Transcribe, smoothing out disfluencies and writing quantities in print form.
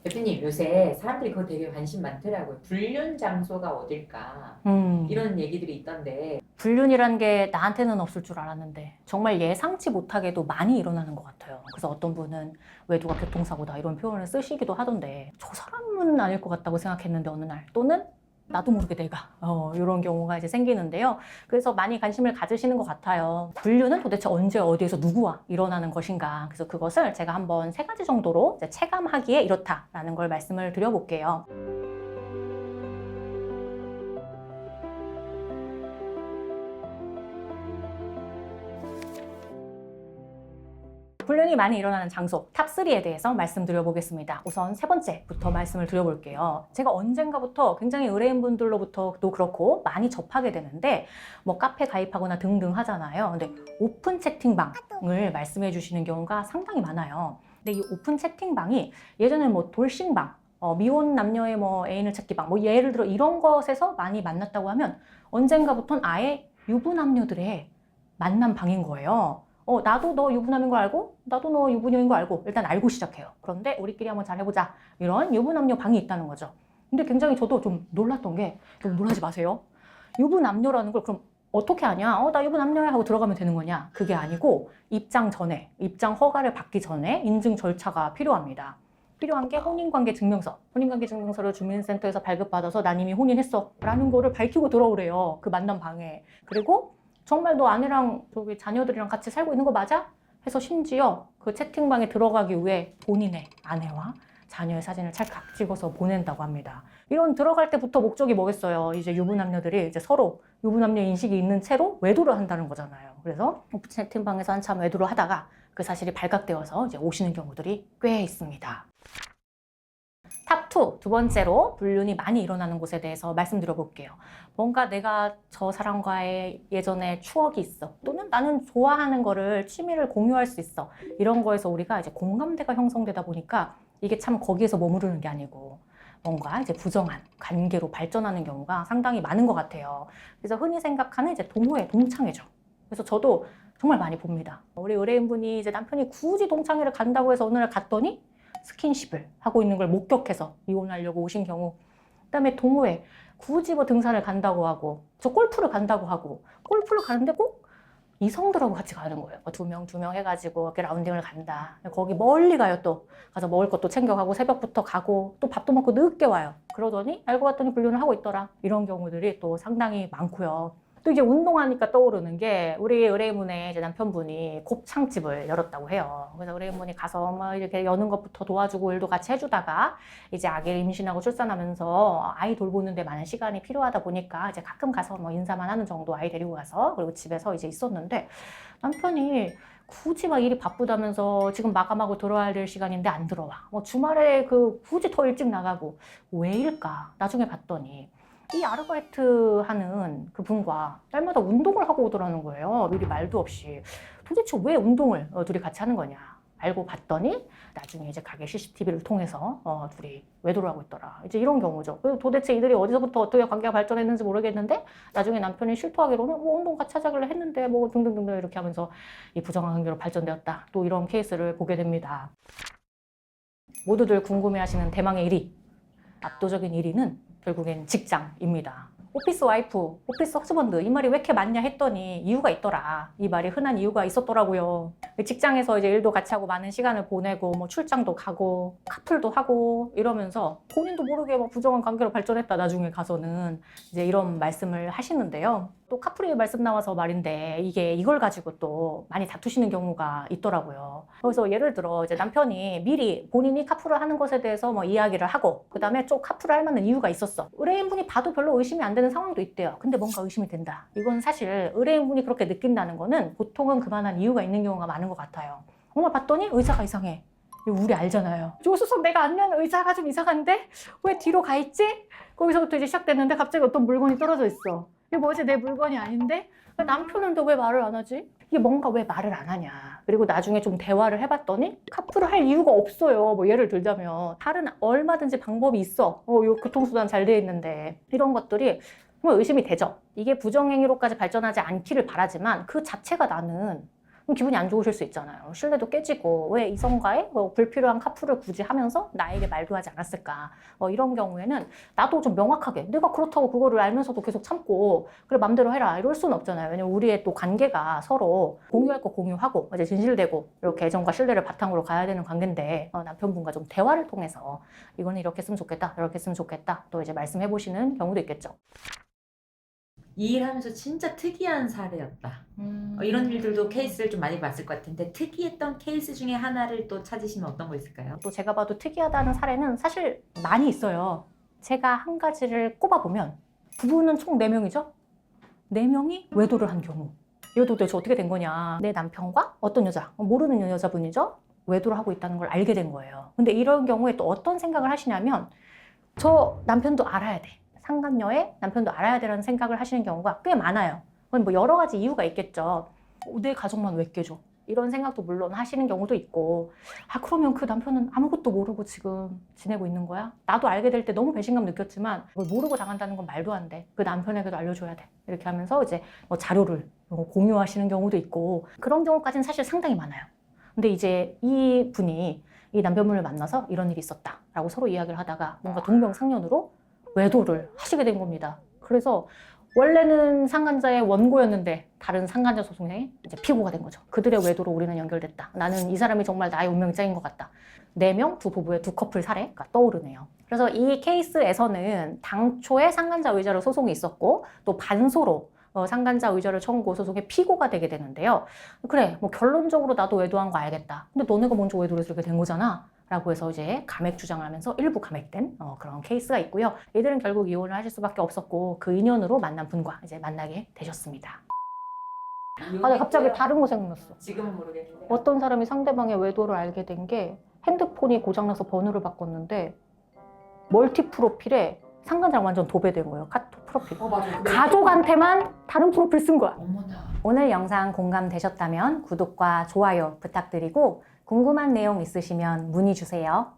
대표님, 요새 사람들이 그거 되게 관심 많더라고요. 불륜 장소가 어딜까? 이런 얘기들이 있던데. 불륜이란 게 나한테는 없을 줄 알았는데 정말 예상치 못하게도 많이 일어나는 것 같아요. 그래서 어떤 분은 외도가 교통사고다 이런 표현을 쓰시기도 하던데 저 사람은 아닐 것 같다고 생각했는데 어느 날 또는 나도 모르게 내가 이런 경우가 이제 생기는데요. 그래서 많이 관심을 가지시는 것 같아요. 불륜은 도대체 언제 어디에서 누구와 일어나는 것인가. 그래서 그것을 제가 한번 3가지 정도로 이제 체감하기에 이렇다라는 걸 말씀을 드려볼게요. 불륜이 많이 일어나는 장소 탑3에 대해서 말씀드려 보겠습니다. 우선 3번째부터 말씀을 드려볼게요. 제가 언젠가부터 굉장히 의뢰인분들로부터도 그렇고 많이 접하게 되는데 뭐 카페 가입하거나 등등 하잖아요. 근데 오픈 채팅방을 말씀해 주시는 경우가 상당히 많아요. 근데 이 오픈 채팅방이 예전에 뭐 돌싱방, 미혼 남녀의 뭐 애인을 찾기 방, 뭐 예를 들어 이런 것에서 많이 만났다고 하면 언젠가부터는 아예 유부남녀들의 만남 방인 거예요. 나도 너 유부남인 거 알고 나도 너 유부녀인 거 알고 일단 알고 시작해요. 그런데 우리끼리 한번 잘해보자 이런 유부남녀 방이 있다는 거죠. 근데 굉장히 저도 좀 놀랐던 게 좀 놀라지 마세요. 유부남녀라는 걸 그럼 어떻게 하냐? 나 유부남녀야 하고 들어가면 되는 거냐? 그게 아니고 입장 전에 입장 허가를 받기 전에 인증 절차가 필요합니다. 필요한 게 혼인관계 증명서. 혼인관계 증명서를 주민센터에서 발급받아서 난 이미 혼인했어 라는 거를 밝히고 들어오래요. 그 만남 방에. 그리고 정말 너 아내랑 저기 자녀들이랑 같이 살고 있는 거 맞아? 해서 심지어 그 채팅방에 들어가기 위해 본인의 아내와 자녀의 사진을 찰칵 찍어서 보낸다고 합니다. 이런 들어갈 때부터 목적이 뭐겠어요? 이제 유부남녀들이 이제 서로 유부남녀 인식이 있는 채로 외도를 한다는 거잖아요. 그래서 오픈 채팅방에서 한참 외도를 하다가 그 사실이 발각되어서 이제 오시는 경우들이 꽤 있습니다. 탑2, 두 번째로 불륜이 많이 일어나는 곳에 대해서 말씀드려 볼게요. 뭔가 내가 저 사람과의 예전에 추억이 있어. 또는 나는 좋아하는 거를, 취미를 공유할 수 있어. 이런 거에서 우리가 이제 공감대가 형성되다 보니까 이게 참 거기에서 머무르는 게 아니고 뭔가 이제 부정한 관계로 발전하는 경우가 상당히 많은 것 같아요. 그래서 흔히 생각하는 이제 동호회, 동창회죠. 그래서 저도 정말 많이 봅니다. 우리 의뢰인분이 이제 남편이 굳이 동창회를 간다고 해서 어느 날 갔더니 스킨십을 하고 있는 걸 목격해서 이혼하려고 오신 경우, 그다음에 동호회 굳이 뭐 등산을 간다고 하고 저 골프를 간다고 하고 골프를 가는데 꼭 이성들하고 같이 가는 거예요. 두 명 해가지고 이렇게 라운딩을 간다. 거기 멀리 가요. 또 가서 먹을 것도 챙겨가고 새벽부터 가고 또 밥도 먹고 늦게 와요. 그러더니 알고 봤더니 불륜을 하고 있더라. 이런 경우들이 또 상당히 많고요. 또 이제 운동하니까 떠오르는 게 우리 의뢰인분의 이제 남편분이 곱창집을 열었다고 해요. 그래서 의뢰인분이 가서 막 이렇게 여는 것부터 도와주고 일도 같이 해주다가 이제 아기를 임신하고 출산하면서 아이 돌보는데 많은 시간이 필요하다 보니까 이제 가끔 가서 뭐 인사만 하는 정도 아이 데리고 가서 그리고 집에서 이제 있었는데 남편이 굳이 막 일이 바쁘다면서 지금 마감하고 들어와야 될 시간인데 안 들어와. 뭐 주말에 그 굳이 더 일찍 나가고 왜일까? 나중에 봤더니 이 아르바이트 하는 그 분과 딸마다 운동을 하고 오더라는 거예요. 미리 말도 없이. 도대체 왜 운동을 둘이 같이 하는 거냐. 알고 봤더니 나중에 이제 가게 CCTV를 통해서 둘이 외도를 하고 있더라. 이제 이런 경우죠. 도대체 이들이 어디서부터 어떻게 관계가 발전했는지 모르겠는데 나중에 남편이 실토하기로는 뭐 운동 같이 하자길래 했는데 뭐 등등등등 이렇게 하면서 이 부정한 관계로 발전되었다. 또 이런 케이스를 보게 됩니다. 모두들 궁금해하시는 대망의 1위. 압도적인 1위는 결국엔 직장입니다. 오피스 와이프, 오피스 허즈번드 이 말이 왜 이렇게 많냐 했더니 이유가 있더라. 이 말이 흔한 이유가 있었더라고요. 직장에서 이제 일도 같이 하고 많은 시간을 보내고 뭐 출장도 가고 카풀도 하고 이러면서 본인도 모르게 막 부정한 관계로 발전했다 나중에 가서는 이제 이런 말씀을 하시는데요. 또 카풀이 말씀 나와서 말인데 이게 이걸 가지고 또 많이 다투시는 경우가 있더라고요. 그래서 예를 들어 이제 남편이 미리 본인이 카풀을 하는 것에 대해서 뭐 이야기를 하고 그다음에 좀 카풀을 할 만한 이유가 있었어. 의뢰인분이 봐도 별로 의심이 안 되는 상황도 있대요. 근데 뭔가 의심이 된다. 이건 사실 의뢰인분이 그렇게 느낀다는 거는 보통은 그만한 이유가 있는 경우가 많은 것 같아요. 정말 봤더니 의자가 이상해. 이거 우리 알잖아요. 조수석 내가 앉는 의자가 좀 이상한데 왜 뒤로 가 있지? 거기서부터 이제 시작됐는데 갑자기 어떤 물건이 떨어져 있어. 이게 뭐지? 내 물건이 아닌데? 남편은 또 왜 말을 안 하지? 이게 뭔가 왜 말을 안 하냐. 그리고 나중에 좀 대화를 해봤더니 카풀을 할 이유가 없어요. 뭐 예를 들자면 다른 얼마든지 방법이 있어. 요 교통수단 잘 돼 있는데 이런 것들이 정말 의심이 되죠. 이게 부정행위로까지 발전하지 않기를 바라지만 그 자체가 나는 그럼 기분이 안 좋으실 수 있잖아요. 신뢰도 깨지고 왜 이성과의 불필요한 카풀을 굳이 하면서 나에게 말도 하지 않았을까. 이런 경우에는 나도 좀 명확하게 내가 그렇다고 그거를 알면서도 계속 참고 그래 맘대로 해라 이럴 수는 없잖아요. 왜냐면 우리의 또 관계가 서로 공유할 거 공유하고 이제 진실되고 이렇게 애정과 신뢰를 바탕으로 가야 되는 관계인데 남편분과 좀 대화를 통해서 이거는 이렇게 했으면 좋겠다 이렇게 했으면 좋겠다 또 이제 말씀해 보시는 경우도 있겠죠. 이 일하면서 진짜 특이한 사례였다. 이런 일들도 케이스를 좀 많이 봤을 것 같은데 특이했던 케이스 중에 하나를 또 찾으시면 어떤 거 있을까요? 또 제가 봐도 특이하다는 사례는 사실 많이 있어요. 제가 한 가지를 꼽아보면 부부는 총 4명이죠? 4명이 외도를 한 경우. 이것도 도대체 어떻게 된 거냐. 내 남편과 어떤 여자, 모르는 여자분이죠? 외도를 하고 있다는 걸 알게 된 거예요. 근데 이런 경우에 또 어떤 생각을 하시냐면 저 남편도 알아야 돼. 상간녀의 남편도 알아야 되라는 생각을 하시는 경우가 꽤 많아요. 그건 뭐 여러 가지 이유가 있겠죠. 내 가족만 왜 깨져? 이런 생각도 물론 하시는 경우도 있고 그러면 그 남편은 아무것도 모르고 지금 지내고 있는 거야? 나도 알게 될 때 너무 배신감 느꼈지만 뭘 모르고 당한다는 건 말도 안 돼. 그 남편에게도 알려줘야 돼. 이렇게 하면서 이제 뭐 자료를 공유하시는 경우도 있고 그런 경우까지는 사실 상당히 많아요. 근데 이제 이 분이 이 남편분을 만나서 이런 일이 있었다라고 서로 이야기를 하다가 뭔가 동병상련으로 외도를 하시게 된 겁니다. 그래서 원래는 상간자의 원고였는데 다른 상간자 소송에 이제 피고가 된 거죠. 그들의 외도로 우리는 연결됐다. 나는 이 사람이 정말 나의 운명이 짝인 것 같다. 4명, 두 부부의 두 커플 사례가 떠오르네요. 그래서 이 케이스에서는 당초에 상간자 의자로 소송이 있었고 또 반소로 상간자 의자를 청구 소송의 피고가 되게 되는데요. 그래, 뭐 결론적으로 나도 외도한 거 알겠다. 근데 너네가 먼저 외도를 해서 이렇게 된 거잖아. 라고 해서 이제 감액 주장을 하면서 일부 감액된 그런 케이스가 있고요. 이들은 결국 이혼을 하실 수밖에 없었고 그 인연으로 만난 분과 이제 만나게 되셨습니다. 나 갑자기 다른 거 생각났어. 지금은 모르겠는데 어떤 사람이 상대방의 외도를 알게 된 게 핸드폰이 고장나서 번호를 바꿨는데 멀티 프로필에 상간자랑 완전 도배된 거예요. 카톡 프로필. 맞아. 가족한테만 다른 프로필 쓴 거야. 어머나. 오늘 영상 공감되셨다면 구독과 좋아요 부탁드리고 궁금한 내용 있으시면 문의 주세요.